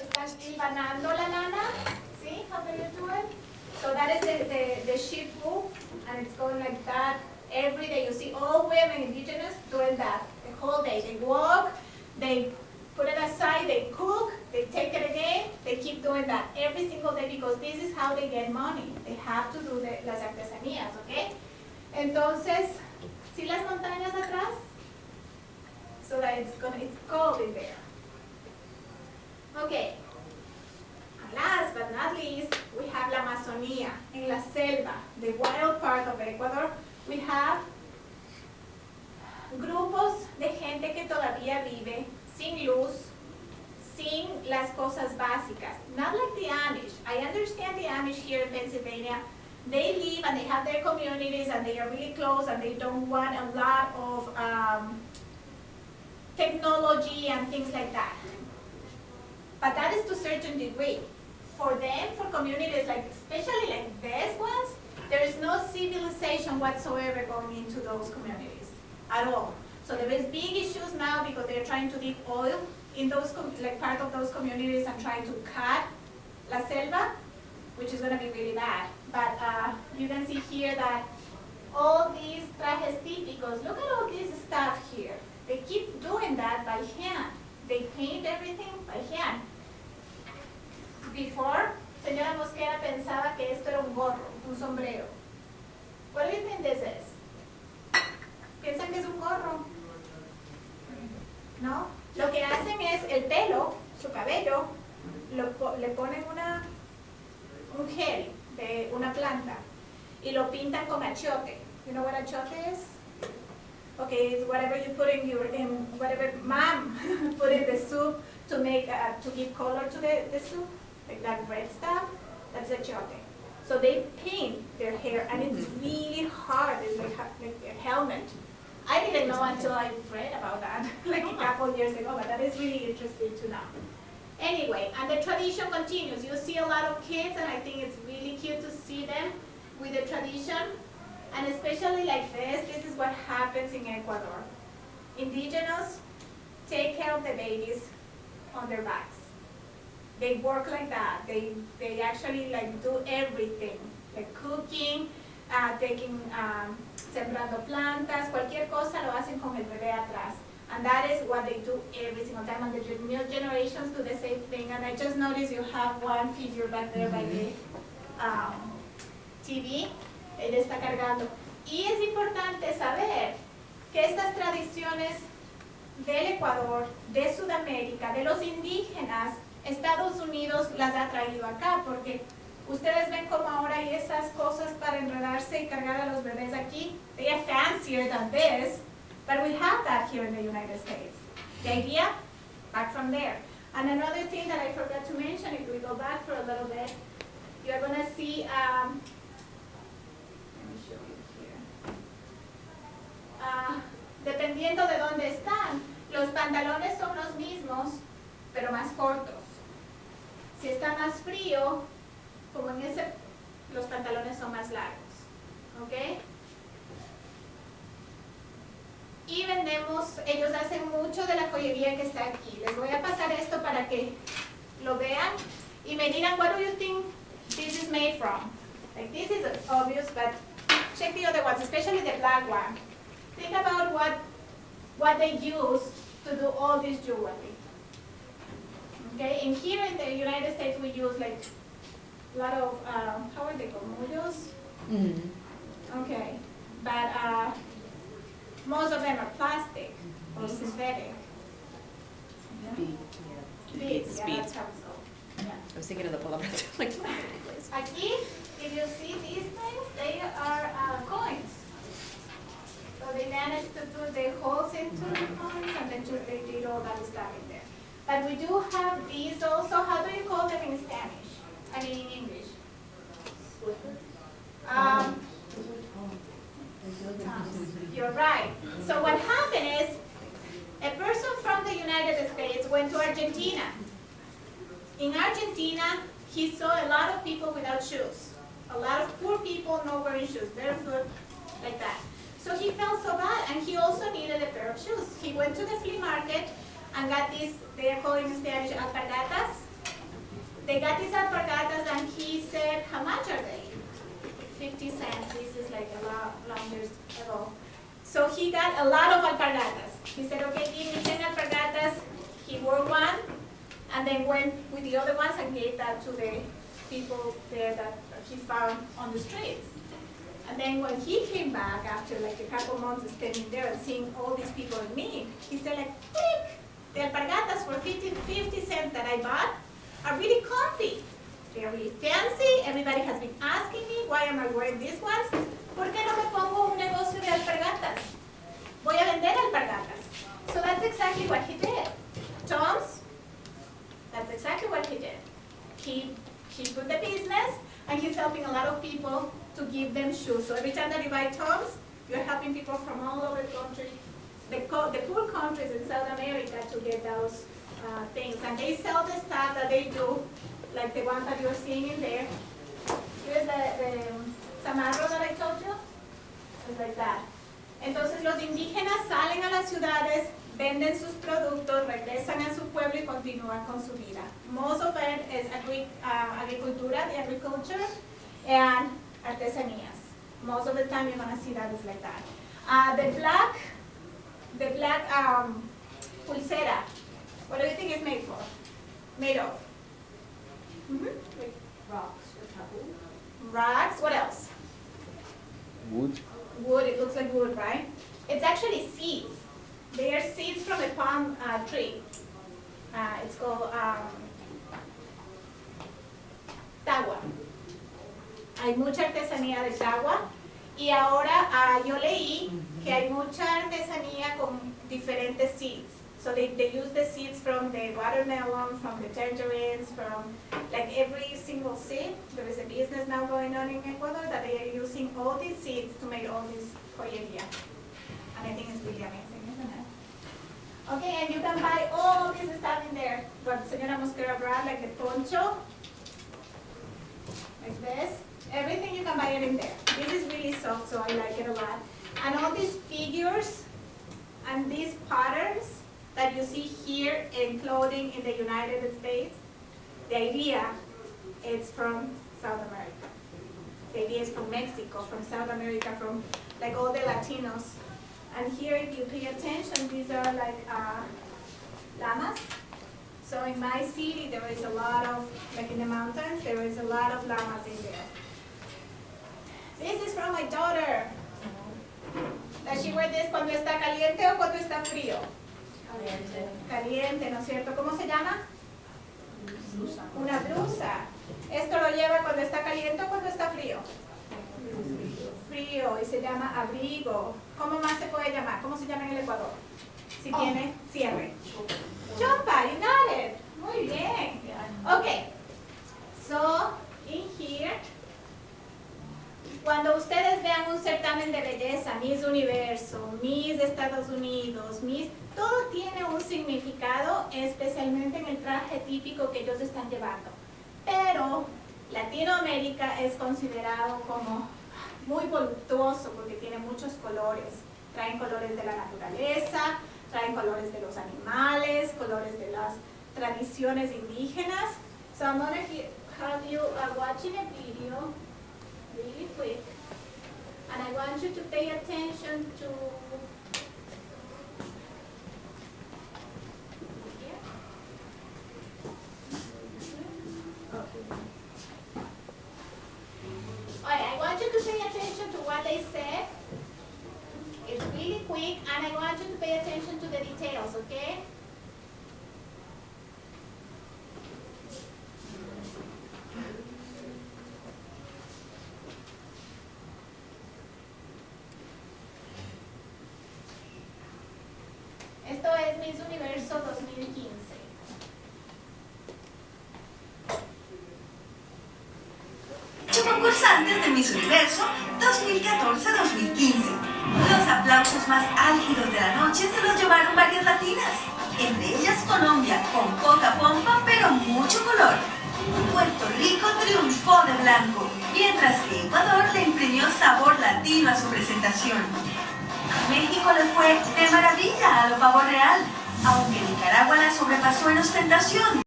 Están hilvanando la lana. See how they do it? So that is the sheep wool, and it's going like that every day. You see all women, indigenous, doing that the whole day. They walk, they put it aside, they cook, they take it again, they keep doing that every single day because this is how they get money. They have to do las artesanías, okay? Entonces, ¿sí las montañas atrás? So that it's cold in there. Okay. And last but not least, we have la Amazonía, en la selva, the wild part of Ecuador. We have grupos de gente que todavía vive sin luz, sin las cosas básicas. Not like the Amish. I understand the Amish here in Pennsylvania. They live and they have their communities and they are really close and they don't want a lot of technology and things like that. But that is to a certain degree. For them, for communities like, especially like these ones, there is no civilization whatsoever going into those communities at all. So there is big issues now because they're trying to dig oil in those, like part of those communities and trying to cut la selva, which is going to be really bad. But you can see here that all these trajes típicos, look at all this stuff here. They keep doing that by hand. They paint everything by hand. Before, señora Mosquera pensaba que esto era un gorro, un sombrero. What do you think this is? ¿Piensan que es un gorro? ¿No? Lo que hacen es el pelo, su cabello, le ponen un gel de una planta y lo pintan con achiote. You know what achiote is? Okay, it's whatever you put in whatever mom put in the soup to make to give color to the soup, like that red stuff. That's achiote. So they paint their hair, and it's really hard. It's like a helmet. I didn't know until I read about that like a couple years ago, but that is really interesting to know. Anyway, and the tradition continues. You see a lot of kids, and I think it's really cute to see them with the tradition. And especially like this is what happens in Ecuador. Indigenous take care of the babies on their backs. They work like that. They actually like do everything, like cooking, taking, sembrando plantas, cualquier cosa lo hacen con el bebé atrás. And that is what they do every single time. And the new generations do the same thing. And I just noticed you have one figure back there by the TV. Él está cargando. Y es importante saber que estas tradiciones del Ecuador, de Sudamérica, de los indígenas, Estados Unidos las ha traído acá, porque ustedes ven como ahora hay esas cosas para enredarse y cargar a los bebés aquí. They are fancier than this, but we have that here in the United States. The idea, back from there. And another thing that I forgot to mention, if we go back for a little bit, you're going to see, let me show you here. Dependiendo de dónde están, los pantalones son los mismos, pero más cortos. Si está más frío, como en ese, los pantalones son más largos. ¿Ok? Y vendemos, ellos hacen mucho de la joyería que está aquí. Les voy a pasar esto para que lo vean y me digan, what do you think this is made from? Like this is obvious, but check the other ones, especially the black one. Think about what they use to do all this jewelry. Okay, and here in the United States we use like a lot of, how are they called, mullos? Okay, but most of them are plastic or synthetic. Beads, yeah, that's how it's called. Yeah. I was thinking of the palabra like Aquí, if you see these things, they are coins. So they managed to do the holes into the coins and then just they did all that stuff in there. But we do have these also. How do you call them in Spanish? I mean in English. You're right. So what happened is a person from the United States went to Argentina. In Argentina, he saw a lot of people without shoes. A lot of poor people not wearing shoes, barefoot, like that. So he felt so bad, and he also needed a pair of shoes. He went to the flea market and got these, they are called in Spanish alpargatas. they got these alpargatas and he said, how much are they? 50 cents. This is like a long years ago. So he got a lot of alpargatas. He said, okay, give me 10 alpargatas. He wore one and then went with the other ones and gave that to the people there that he found on the streets. And then when he came back after like a couple months standing there and seeing all these people in need, he said like, quick, the alpargatas for 50 cents that I bought are really comfy. They're really fancy. Everybody has been asking me, why am I wearing these ones? ¿Por qué no me pongo un negocio de alpargatas? Voy a vender alpargatas. So that's exactly what he did. Tom's, that's exactly what he did. He put the business and he's helping a lot of people to give them shoes. So every time that you buy Tom's, you're helping people from all over the country, the poor countries in South America to get those things. And they sell the stuff that they do, like the ones that you're seeing in there. Here's the zamarro that I told you. It's like that. Entonces los indígenas salen a las ciudades, venden sus productos, regresan a su pueblo y continúan con su vida. Most of it is agricultura, the agriculture, and artesanías. Most of the time you're going to see that is like that. The black pulsera, what do you think it's made for? Made of? Like rocks or taboo. Rocks, what else? Wood. Wood, it looks like wood, right? It's actually seeds. They are seeds from a palm tree. It's called tagua. Hay mucha artesanía de tagua y ahora yo leí que hay mucha artesanía con diferentes seeds. So they use the seeds from the watermelon, from the tangerines, from like every single seed. There is a business now going on in Ecuador that they are using all these seeds to make all this joyería. And I think it's really amazing, isn't it? Okay, and you can buy all this stuff in there. What Señora Mosquera brought, like the poncho, like this. Everything you can buy it in there. This is really soft, so I like it a lot. And all these figures and these patterns that you see here in clothing in the United States, the idea is from South America. The idea is from Mexico, from South America, from like all the Latinos. And here, if you pay attention, these are like llamas. So in my city, there is a lot of, like in the mountains, there is a lot of llamas in there. This is from my daughter. Does she wear this cuando está caliente o cuando está frío? Caliente. Caliente, ¿no es cierto? ¿Cómo se llama? Blusa. Una blusa. ¿Esto lo lleva cuando está caliente o cuando está frío? Frío, y se llama abrigo. ¿Cómo más se puede llamar? ¿Cómo se llama en el Ecuador? Si tiene cierre. Chompa, you got it. Muy bien. Okay. So, in here, cuando ustedes vean un certamen de belleza, Miss Universo, Miss Estados Unidos, Miss, todo tiene un significado, especialmente en el traje típico que ellos están llevando. Pero Latinoamérica es considerado como muy voluptuoso porque tiene muchos colores. Traen colores de la naturaleza, traen colores de los animales, colores de las tradiciones indígenas. So I'm going to have you watching a video really quick, and I want you to pay attention to I want you to pay attention to what they said. It's really quick, and I want you to pay attention to the details, okay? Esto es Miss Universo 2015. Concursantes de Miss Universo 2014-2015. Los aplausos más álgidos de la noche se los llevaron varias latinas, entre ellas Colombia, con poca pompa pero mucho color. Puerto Rico triunfó de blanco, mientras que Ecuador le imprimió sabor latino a su presentación. México le fue de maravilla a lo pavo real, aunque Nicaragua la sobrepasó en ostentación.